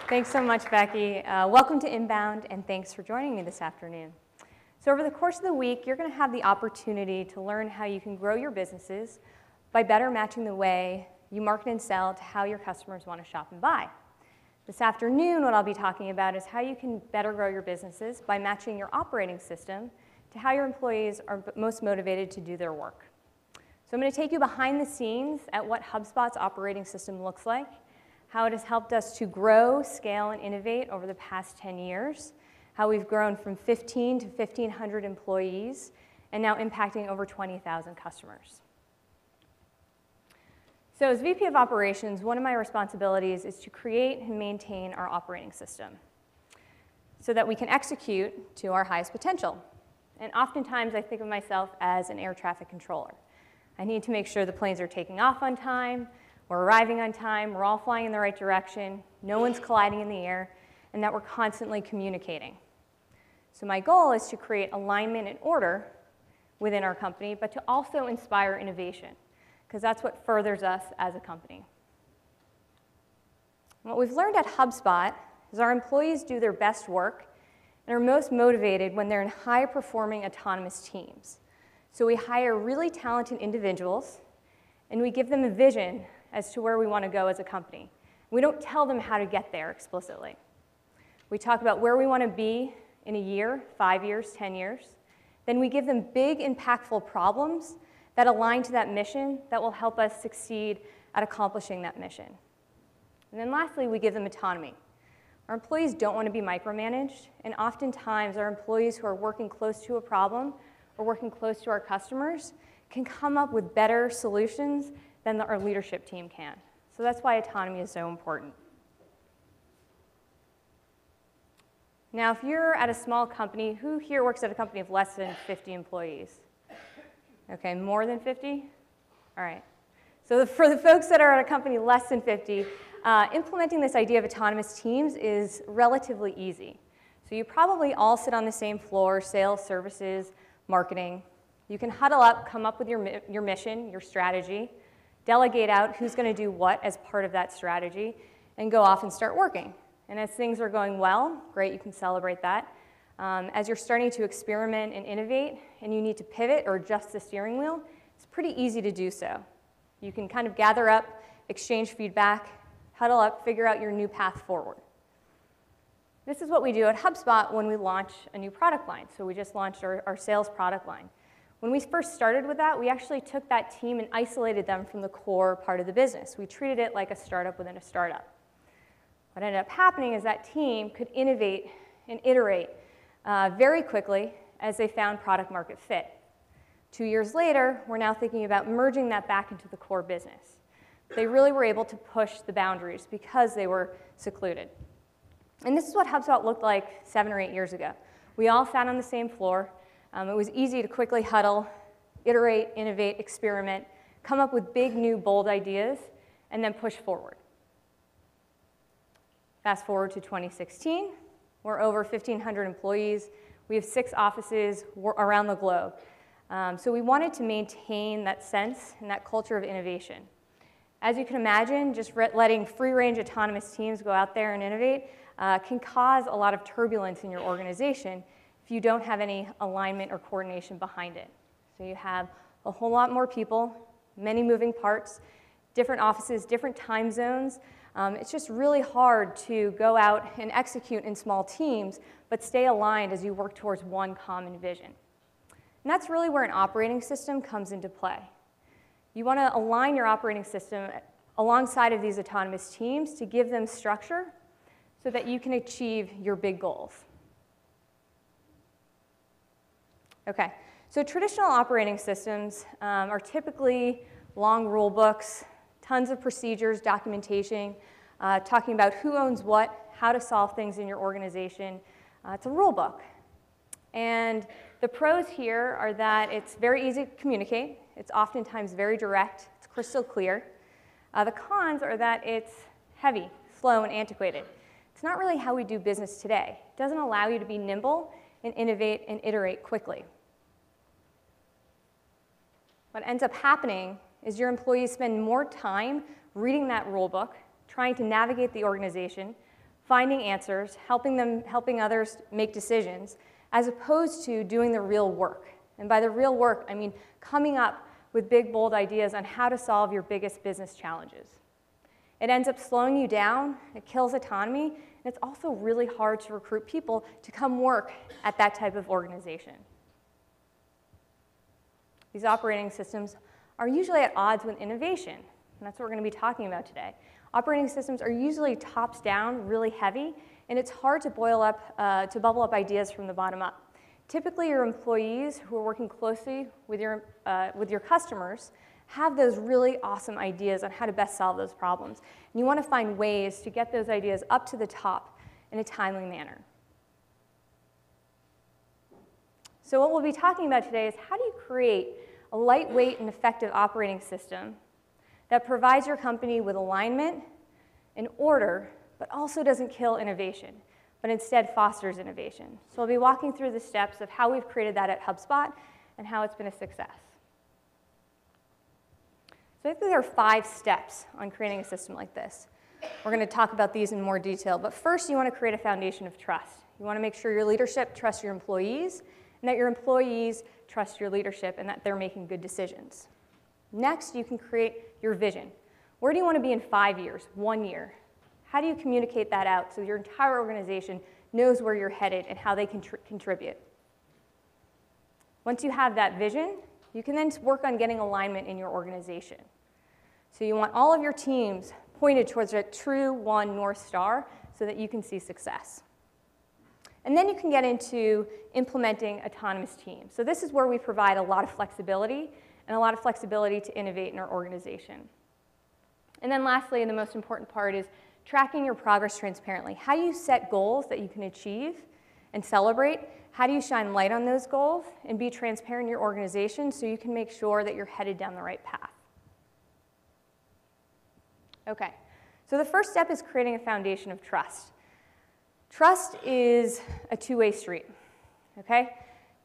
Thanks so much, Becky. Welcome to Inbound, and thanks for joining me this afternoon. So over the course of the week, you're going to have the opportunity to learn how you can grow your businesses by better matching the way you market and sell to how your customers want to shop and buy. This afternoon, what I'll be talking about is how you can better grow your businesses by matching your operating system to how your employees are most motivated to do their work. So I'm going to take you behind the scenes at what HubSpot's operating system looks like, how it has helped us to grow, scale, and innovate over the past 10 years, how we've grown from 15 to 1,500 employees, and now impacting over 20,000 customers. So as VP of Operations, one of my responsibilities is to create and maintain our operating system so that we can execute to our highest potential. And oftentimes, I think of myself as an air traffic controller. I need to make sure the planes are taking off on time, we're arriving on time, we're all flying in the right direction, no one's colliding in the air, and that we're constantly communicating. So my goal is to create alignment and order within our company, but to also inspire innovation, because that's what furthers us as a company. What we've learned at HubSpot is our employees do their best work and are most motivated when they're in high-performing autonomous teams. So we hire really talented individuals, and we give them a vision as to where we want to go as a company. We don't tell them how to get there explicitly. We talk about where we want to be in a year, 5 years, 10 years. Then we give them big, impactful problems that align to that mission that will help us succeed at accomplishing that mission. And then lastly, we give them autonomy. Our employees don't want to be micromanaged, and oftentimes our employees who are working close to a problem or working close to our customers can come up with better solutions than our leadership team can. So that's why autonomy is so important. Now, if you're at a small company, who here works at a company of less than 50 employees? Okay, more than 50? All right. So for the folks that are at a company less than 50, implementing this idea of autonomous teams is relatively easy. So you probably all sit on the same floor, sales, services, marketing. You can huddle up, come up with your mission, your strategy, delegate out who's going to do what as part of that strategy, and go off and start working. And as things are going well, great, you can celebrate that. As you're starting to experiment and innovate, and you need to pivot or adjust the steering wheel, it's pretty easy to do so. You can kind of gather up, exchange feedback, huddle up, figure out your new path forward. This is what we do at HubSpot when we launch a new product line. So we just launched our sales product line. When we first started with that, we actually took that team and isolated them from the core part of the business. We treated it like a startup within a startup. What ended up happening is that team could innovate and iterate very quickly as they found product market fit. 2 years later, we're now thinking about merging that back into the core business. They really were able to push the boundaries because they were secluded. And this is what HubSpot looked like 7 or 8 years ago. We all sat on the same floor. It was easy to quickly huddle, iterate, innovate, experiment, come up with big, new, bold ideas, and then push forward. Fast forward to 2016. We're over 1,500 employees. We have 6 offices around the globe. So we wanted to maintain that sense and that culture of innovation. As you can imagine, just letting free-range autonomous teams go out there and innovate can cause a lot of turbulence in your organization if you don't have any alignment or coordination behind it. So you have a whole lot more people, many moving parts, different offices, different time zones. It's just really hard to go out and execute in small teams, but stay aligned as you work towards one common vision. And that's really where an operating system comes into play. You want to align your operating system alongside of these autonomous teams to give them structure so that you can achieve your big goals. Okay, so traditional operating systems are typically long rule books, tons of procedures, documentation, talking about who owns what, how to solve things in your organization. It's a rule book. And the pros here are that it's very easy to communicate. It's oftentimes very direct. It's crystal clear. The cons are that it's heavy, slow, and antiquated. It's not really how we do business today. It doesn't allow you to be nimble and innovate and iterate quickly. What ends up happening is your employees spend more time reading that rule book, trying to navigate the organization, finding answers, helping others make decisions, as opposed to doing the real work. And by the real work, I mean coming up with big, bold ideas on how to solve your biggest business challenges. It ends up slowing you down, it kills autonomy, and it's also really hard to recruit people to come work at that type of organization. These operating systems are usually at odds with innovation, and that's what we're going to be talking about today. Operating systems are usually tops down, really heavy, and it's hard to bubble up ideas from the bottom up. Typically, your employees who are working closely with your customers have those really awesome ideas on how to best solve those problems. And you want to find ways to get those ideas up to the top in a timely manner. So what we'll be talking about today is how do you create a lightweight and effective operating system that provides your company with alignment and order, but also doesn't kill innovation, but instead fosters innovation. So I'll be walking through the steps of how we've created that at HubSpot and how it's been a success. So I think there are 5 steps on creating a system like this. We're going to talk about these in more detail, but first you want to create a foundation of trust. You want to make sure your leadership trusts your employees, and that your employees trust your leadership and that they're making good decisions. Next, you can create your vision. Where do you want to be in 5 years, 1 year? How do you communicate that out so your entire organization knows where you're headed and how they can contribute? Once you have that vision, you can then work on getting alignment in your organization. So you want all of your teams pointed towards a true one North Star so that you can see success. And then you can get into implementing autonomous teams. So this is where we provide a lot of flexibility and a lot of flexibility to innovate in our organization. And then lastly, and the most important part, is tracking your progress transparently. How do you set goals that you can achieve and celebrate? How do you shine light on those goals and be transparent in your organization so you can make sure that you're headed down the right path? Okay, so the first step is creating a foundation of trust. Trust is a two-way street, okay?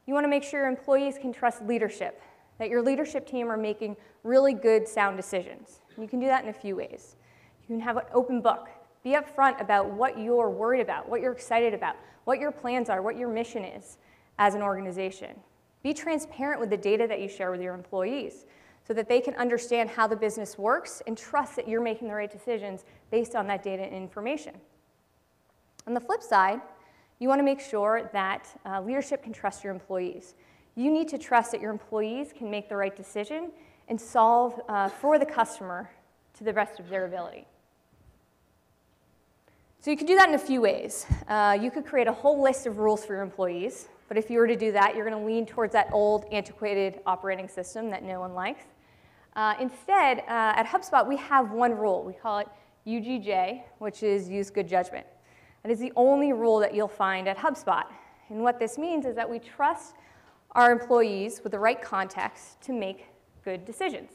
You want to make sure your employees can trust leadership, that your leadership team are making really good, sound decisions. You can do that in a few ways. You can have an open book. Be upfront about what you're worried about, what you're excited about, what your plans are, what your mission is as an organization. Be transparent with the data that you share with your employees so that they can understand how the business works and trust that you're making the right decisions based on that data and information. On the flip side, you want to make sure that leadership can trust your employees. You need to trust that your employees can make the right decision and solve for the customer to the best of their ability. So you can do that in a few ways. You could create a whole list of rules for your employees, but if you were to do that, you're going to lean towards that old, antiquated operating system that no one likes. Instead, at HubSpot, we have one rule. We call it UGJ, which is use good judgment. That is the only rule that you'll find at HubSpot. And what this means is that we trust our employees with the right context to make good decisions.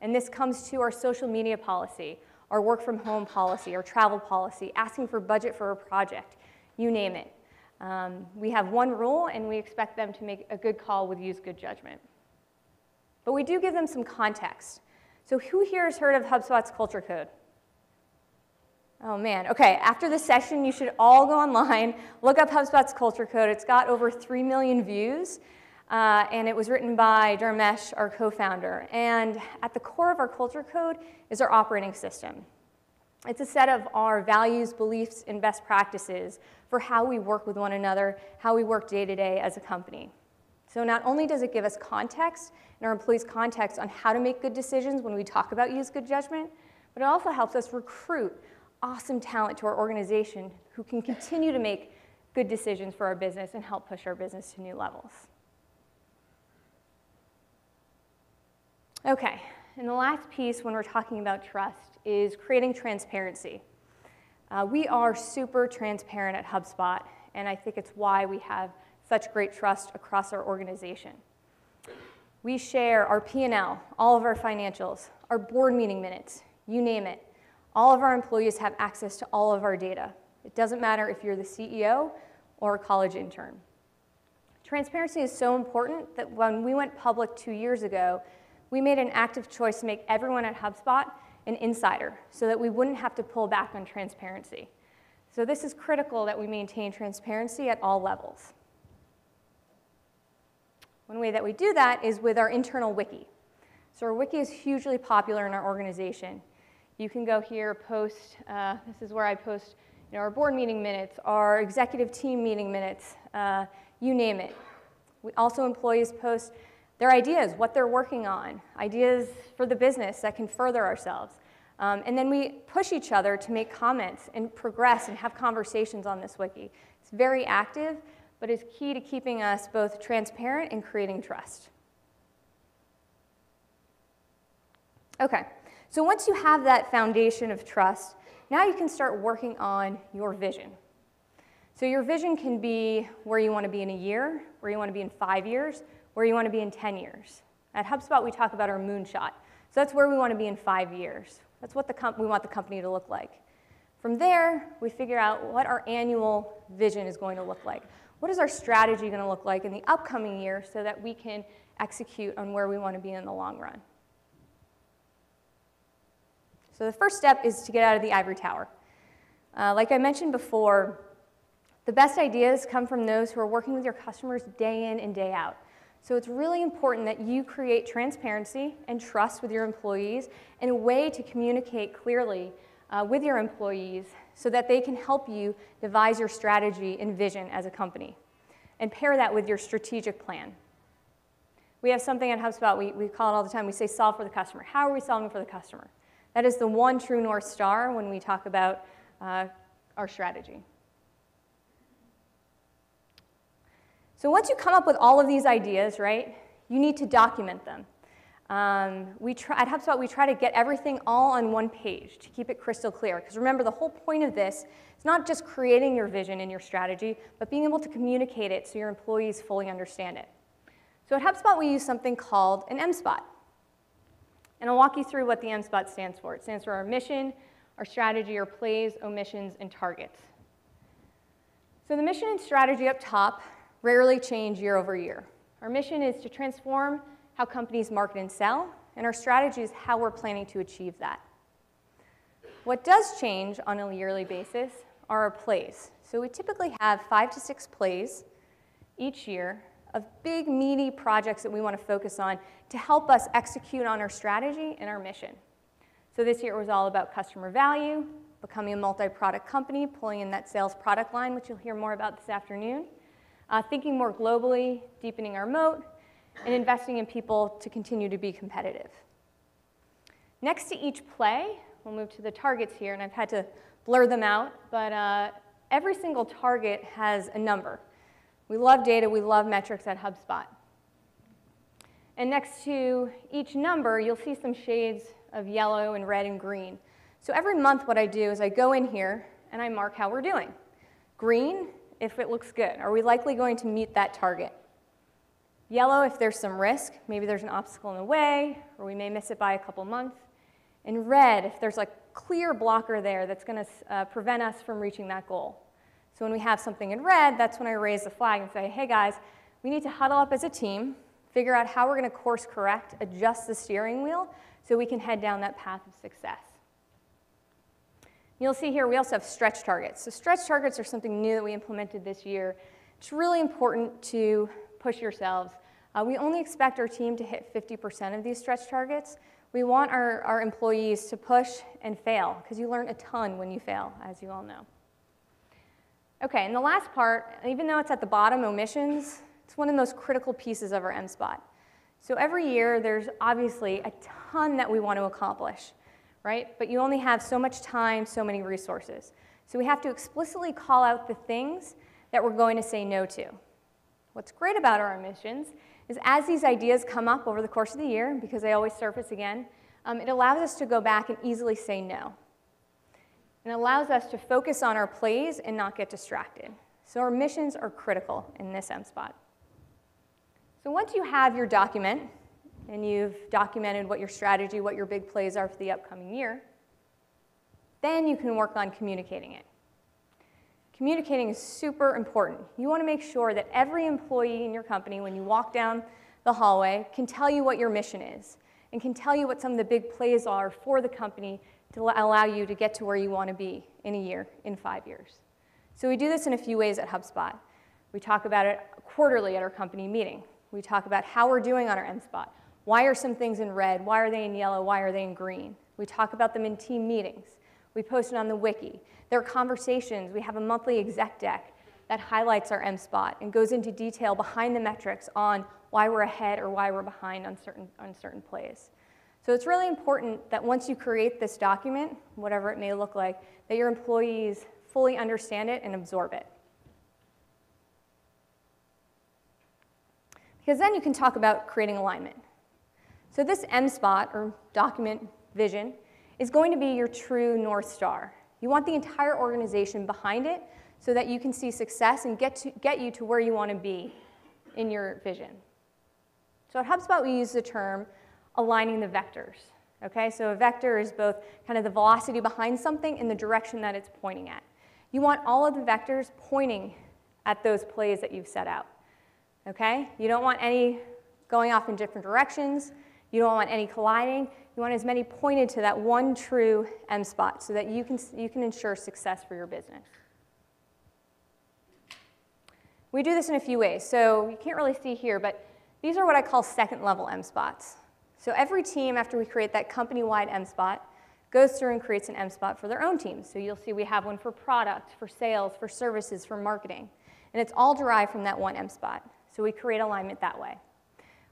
And this comes to our social media policy, our work from home policy, our travel policy, asking for budget for a project, you name it. We have one rule, and we expect them to make a good call with use good judgment. But we do give them some context. So who here has heard of HubSpot's culture code? Oh man, okay, after this session, you should all go online, look up HubSpot's culture code. It's got over 3 million views, and it was written by Dharmesh, our co-founder. And at the core of our culture code is our operating system. It's a set of our values, beliefs, and best practices for how we work with one another, how we work day to day as a company. So not only does it give us context, and our employees context on how to make good decisions when we talk about use good judgment, but it also helps us recruit awesome talent to our organization who can continue to make good decisions for our business and help push our business to new levels. Okay, and the last piece when we're talking about trust is creating transparency. We are super transparent at HubSpot, and I think it's why we have such great trust across our organization. We share our P&L, all of our financials, our board meeting minutes, you name it. All of our employees have access to all of our data. It doesn't matter if you're the CEO or a college intern. Transparency is so important that when we went public 2 years ago, we made an active choice to make everyone at HubSpot an insider so that we wouldn't have to pull back on transparency. So this is critical that we maintain transparency at all levels. One way that we do that is with our internal wiki. So our wiki is hugely popular in our organization. You can go here, post, this is where I post our board meeting minutes, our executive team meeting minutes, you name it. Employees post their ideas, what they're working on, ideas for the business that can further ourselves. And then we push each other to make comments and progress and have conversations on this wiki. It's very active, but is key to keeping us both transparent and creating trust. Okay, so once you have that foundation of trust, now you can start working on your vision. So your vision can be where you want to be in a year, where you want to be in 5 years, where you want to be in 10 years. At HubSpot, we talk about our moonshot. So that's where we want to be in 5 years. That's what we want the company to look like. From there, we figure out what our annual vision is going to look like. What is our strategy going to look like in the upcoming year so that we can execute on where we want to be in the long run? So the first step is to get out of the ivory tower. Like I mentioned before, the best ideas come from those who are working with your customers day in and day out. So it's really important that you create transparency and trust with your employees and a way to communicate clearly with your employees so that they can help you devise your strategy and vision as a company. And pair that with your strategic plan. We have something at HubSpot, we call it all the time, we say solve for the customer. How are we solving for the customer? That is the one true North Star when we talk about our strategy. So once you come up with all of these ideas, right, you need to document them. At HubSpot, we try to get everything all on one page to keep it crystal clear. Because remember, the whole point of this is not just creating your vision and your strategy, but being able to communicate it so your employees fully understand it. So at HubSpot, we use something called an MSPOT. And I'll walk you through what the MSPOT stands for. It stands for our mission, our strategy, our plays, omissions, and targets. So the mission and strategy up top rarely change year over year. Our mission is to transform how companies market and sell, and our strategy is how we're planning to achieve that. What does change on a yearly basis are our plays. So we typically have 5 to 6 plays each year of big, meaty projects that we want to focus on to help us execute on our strategy and our mission. So this year it was all about customer value, becoming a multi-product company, pulling in that sales product line, which you'll hear more about this afternoon, thinking more globally, deepening our moat, and investing in people to continue to be competitive. Next to each play, we'll move to the targets here, and I've had to blur them out, but every single target has a number. We love data, we love metrics at HubSpot. And next to each number, you'll see some shades of yellow and red and green. So every month what I do is I go in here and I mark how we're doing. Green, if it looks good. Are we likely going to meet that target? Yellow, if there's some risk, maybe there's an obstacle in the way, or we may miss it by a couple months. And red, if there's a clear blocker there that's going to prevent us from reaching that goal. So when we have something in red, that's when I raise the flag and say, hey guys, we need to huddle up as a team, figure out how we're going to course correct, adjust the steering wheel, so we can head down that path of success. You'll see here we also have stretch targets. So stretch targets are something new that we implemented this year. It's really important to push yourselves. We only expect our team to hit 50% of these stretch targets. We want our employees to push and fail, because you learn a ton when you fail, as you all know. Okay, and the last part, even though it's at the bottom, omissions, it's one of the most critical pieces of our MSPOT. So every year, there's obviously a ton that we want to accomplish, right? But you only have so much time, so many resources. So we have to explicitly call out the things that we're going to say no to. What's great about our omissions is as these ideas come up over the course of the year, because they always surface again, it allows us to go back and easily say no. And it allows us to focus on our plays and not get distracted. So our missions are critical in this MSPOT. So once you have your document, and you've documented what your strategy, what your big plays are for the upcoming year, then you can work on communicating it. Communicating is super important. You want to make sure that every employee in your company, when you walk down the hallway, can tell you what your mission is, and can tell you what some of the big plays are for the company to allow you to get to where you want to be in a year, in 5 years. So we do this in a few ways at HubSpot. We talk about it quarterly at our company meeting. We talk about how we're doing on our MSpot. Why are some things in red? Why are they in yellow? Why are they in green? We talk about them in team meetings. We post it on the wiki. There are conversations. We have a monthly exec deck that highlights our MSpot and goes into detail behind the metrics on why we're ahead or why we're behind on certain plays. So it's really important that once you create this document, whatever it may look like, that your employees fully understand it and absorb it. Because then you can talk about creating alignment. So this MSpot, or document vision, is going to be your true North Star. You want the entire organization behind it so that you can see success and get you to where you want to be in your vision. So at HubSpot, we use the term aligning the vectors. Okay, so a vector is both kind of the velocity behind something and the direction that it's pointing at. You want all of the vectors pointing at those plays that you've set out. Okay, you don't want any going off in different directions. You don't want any colliding. You want as many pointed to that one true MSpot so that you can ensure success for your business. We do this in a few ways. So you can't really see here, but these are what I call second-level MSpots. So every team, after we create that company-wide MSpot, goes through and creates an MSpot for their own teams. So you'll see we have one for product, for sales, for services, for marketing. And it's all derived from that one MSpot. So we create alignment that way.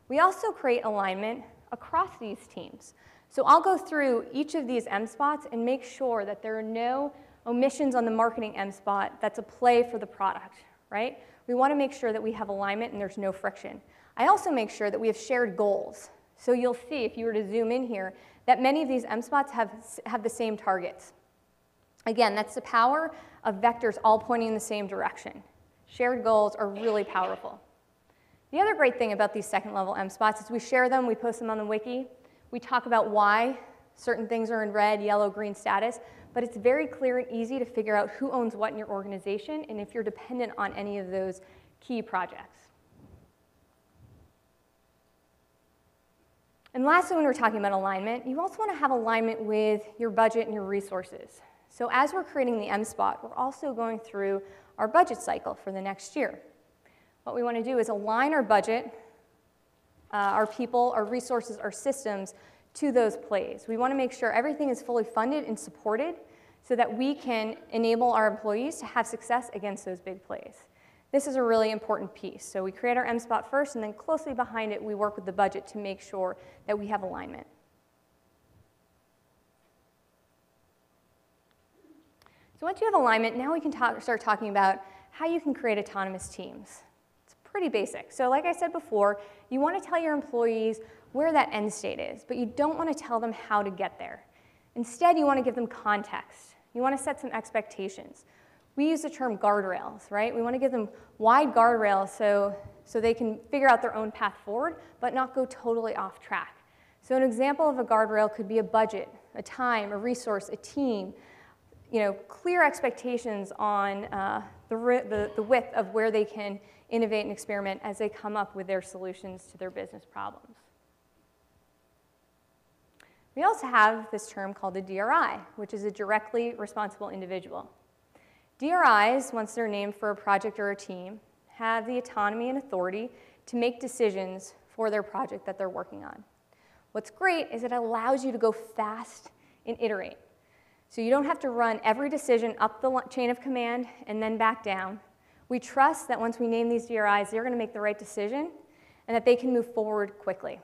We also create alignment across these teams. So I'll go through each of these MSpots and make sure that there are no omissions on the marketing MSpot that's a play for the product, right? We want to make sure that we have alignment and there's no friction. I also make sure that we have shared goals. So you'll see, if you were to zoom in here, that many of these MSpots have the same targets. Again, that's the power of vectors all pointing in the same direction. Shared goals are really powerful. The other great thing about these second-level MSpots is we share them, we post them on the wiki. We talk about why certain things are in red, yellow, green status, but it's very clear and easy to figure out who owns what in your organization and if you're dependent on any of those key projects. And lastly, when we're talking about alignment, you also want to have alignment with your budget and your resources. So as we're creating the MSpot, we're also going through our budget cycle for the next year. What we want to do is align our budget, our people, our resources, our systems to those plays. We want to make sure everything is fully funded and supported so that we can enable our employees to have success against those big plays. This is a really important piece. So we create our MSpot first, and then closely behind it, we work with the budget to make sure that we have alignment. So once you have alignment, now we can start talking about how you can create autonomous teams. It's pretty basic. So like I said before, you want to tell your employees where that end state is, but you don't want to tell them how to get there. Instead, you want to give them context. You want to set some expectations. We use the term guardrails, right? We want to give them wide guardrails so they can figure out their own path forward, but not go totally off track. So an example of a guardrail could be a budget, a time, a resource, a team, clear expectations on the width of where they can innovate and experiment as they come up with their solutions to their business problems. We also have this term called a DRI, which is a directly responsible individual. DRIs, once they're named for a project or a team, have the autonomy and authority to make decisions for their project that they're working on. What's great is it allows you to go fast and iterate. So you don't have to run every decision up the chain of command and then back down. We trust that once we name these DRIs, they're going to make the right decision and that they can move forward quickly.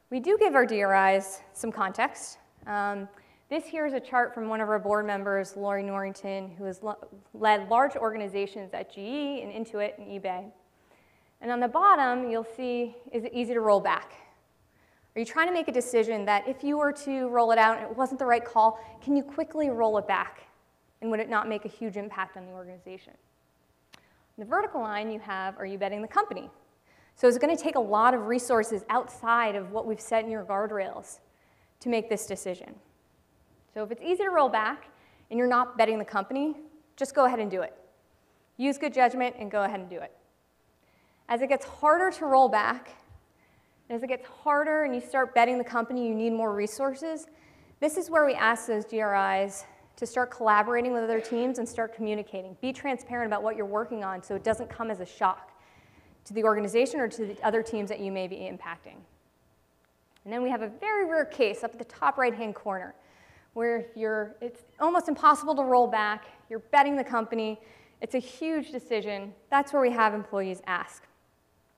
We do give our DRIs some context. This here is a chart from one of our board members, Lori Norrington, who has led large organizations at GE and Intuit and eBay. And on the bottom, you'll see, is it easy to roll back? Are you trying to make a decision that if you were to roll it out and it wasn't the right call, can you quickly roll it back? And would it not make a huge impact on the organization? On the vertical line, you have, are you betting the company? So it's going to take a lot of resources outside of what we've set in your guardrails to make this decision. So if it's easy to roll back and you're not betting the company, just go ahead and do it. Use good judgment and go ahead and do it. As it gets harder to roll back, And as it gets harder and you start betting the company you need more resources, this is where we ask those GRIs to start collaborating with other teams and start communicating. Be transparent about what you're working on so it doesn't come as a shock to the organization or to the other teams that you may be impacting. And then we have a very rare case up at the top right-hand corner where it's almost impossible to roll back, you're betting the company, it's a huge decision. That's where we have employees ask.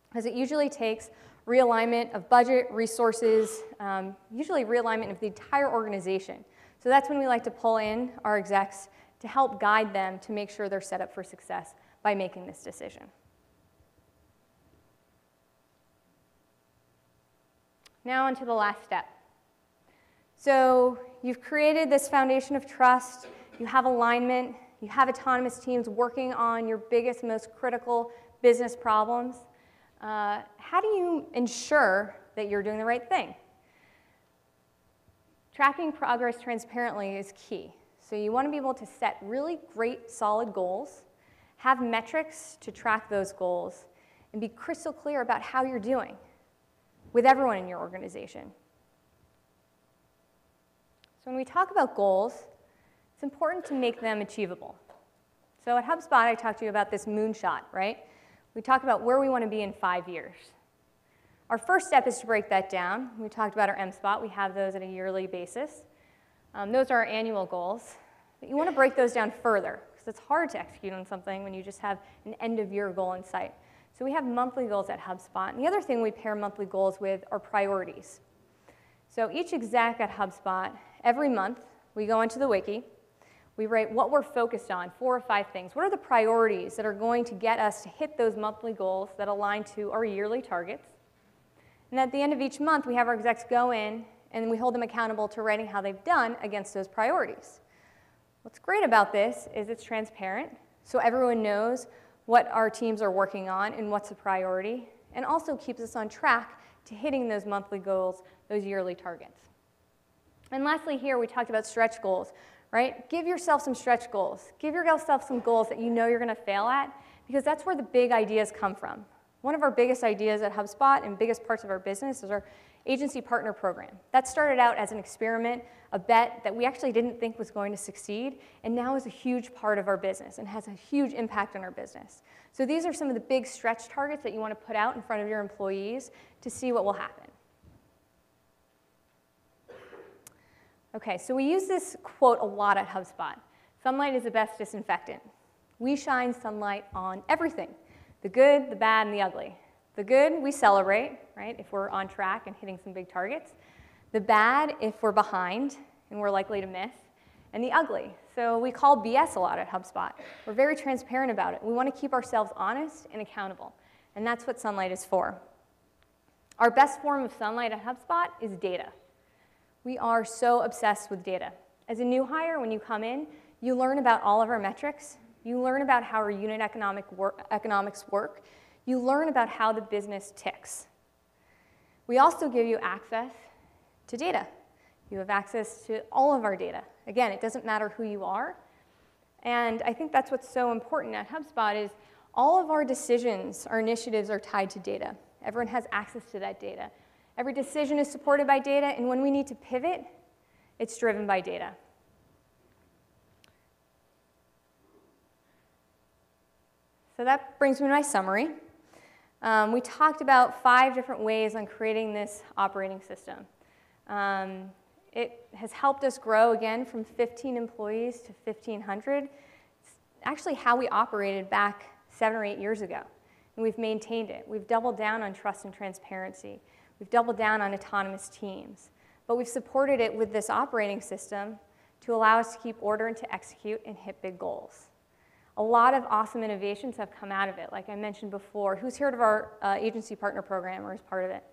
Because it usually takes realignment of budget, resources, usually realignment of the entire organization. So that's when we like to pull in our execs to help guide them to make sure they're set up for success by making this decision. Now onto the last step. So you've created this foundation of trust, you have alignment, you have autonomous teams working on your biggest, most critical business problems. How do you ensure that you're doing the right thing? Tracking progress transparently is key. So you want to be able to set really great, solid goals, have metrics to track those goals, and be crystal clear about how you're doing with everyone in your organization. So when we talk about goals, it's important to make them achievable. So at HubSpot, I talked to you about this moonshot, right? We talked about where we want to be in 5 years. Our first step is to break that down. We talked about our M-Spot. We have those at a yearly basis. Those are our annual goals. But you want to break those down further, because it's hard to execute on something when you just have an end-of-year goal in sight. So we have monthly goals at HubSpot. And the other thing we pair monthly goals with are priorities. So each exec at HubSpot, every month, we go into the wiki. We write what we're focused on, 4 or 5 things. What are the priorities that are going to get us to hit those monthly goals that align to our yearly targets? And at the end of each month, we have our execs go in, and we hold them accountable to writing how they've done against those priorities. What's great about this is it's transparent, so everyone knows what our teams are working on and what's a priority, and also keeps us on track to hitting those monthly goals, those yearly targets. And lastly here, we talked about stretch goals, right? Give yourself some stretch goals. Give yourself some goals that you know you're going to fail at, because that's where the big ideas come from. One of our biggest ideas at HubSpot and biggest parts of our business is our agency partner program. That started out as an experiment, a bet that we actually didn't think was going to succeed, and now is a huge part of our business and has a huge impact on our business. So these are some of the big stretch targets that you want to put out in front of your employees to see what will happen. Okay, so we use this quote a lot at HubSpot. Sunlight is the best disinfectant. We shine sunlight on everything, the good, the bad, and the ugly. The good, we celebrate, right, if we're on track and hitting some big targets. The bad, if we're behind and we're likely to miss. And the ugly. So we call BS a lot at HubSpot. We're very transparent about it. We want to keep ourselves honest and accountable. And that's what sunlight is for. Our best form of sunlight at HubSpot is data. We are so obsessed with data. As a new hire, when you come in, you learn about all of our metrics. You learn about how our unit economics work. You learn about how the business ticks. We also give you access to data. You have access to all of our data. Again, it doesn't matter who you are. And I think that's what's so important at HubSpot is all of our decisions, our initiatives are tied to data. Everyone has access to that data. Every decision is supported by data, and when we need to pivot, it's driven by data. So that brings me to my summary. We talked about 5 different ways on creating this operating system. It has helped us grow, again, from 15 employees to 1,500. It's actually how we operated back 7 or 8 years ago, and we've maintained it. We've doubled down on trust and transparency. We've doubled down on autonomous teams, but we've supported it with this operating system to allow us to keep order and to execute and hit big goals. A lot of awesome innovations have come out of it, like I mentioned before. Who's heard of our agency partner program or is part of it?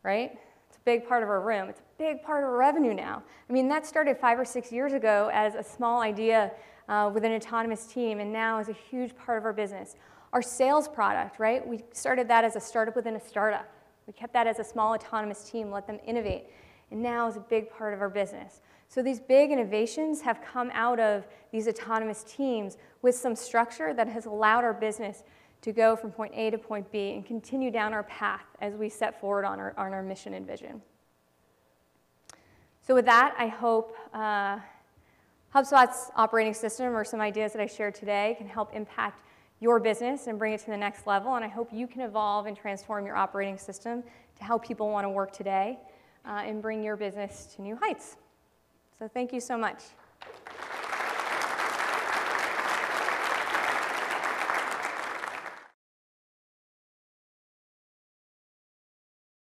Right? It's a big part of our room. It's a big part of our revenue now. I mean, that started 5 or 6 years ago as a small idea with an autonomous team, and now is a huge part of our business. Our sales product, right? We started that as a startup within a startup. We kept that as a small autonomous team, let them innovate, and now is a big part of our business. So these big innovations have come out of these autonomous teams with some structure that has allowed our business to go from point A to point B and continue down our path as we set forward on our mission and vision. So with that, I hope HubSpot's operating system or some ideas that I shared today can help impact your business and bring it to the next level. And I hope you can evolve and transform your operating system to how people want to work today and bring your business to new heights. So thank you so much.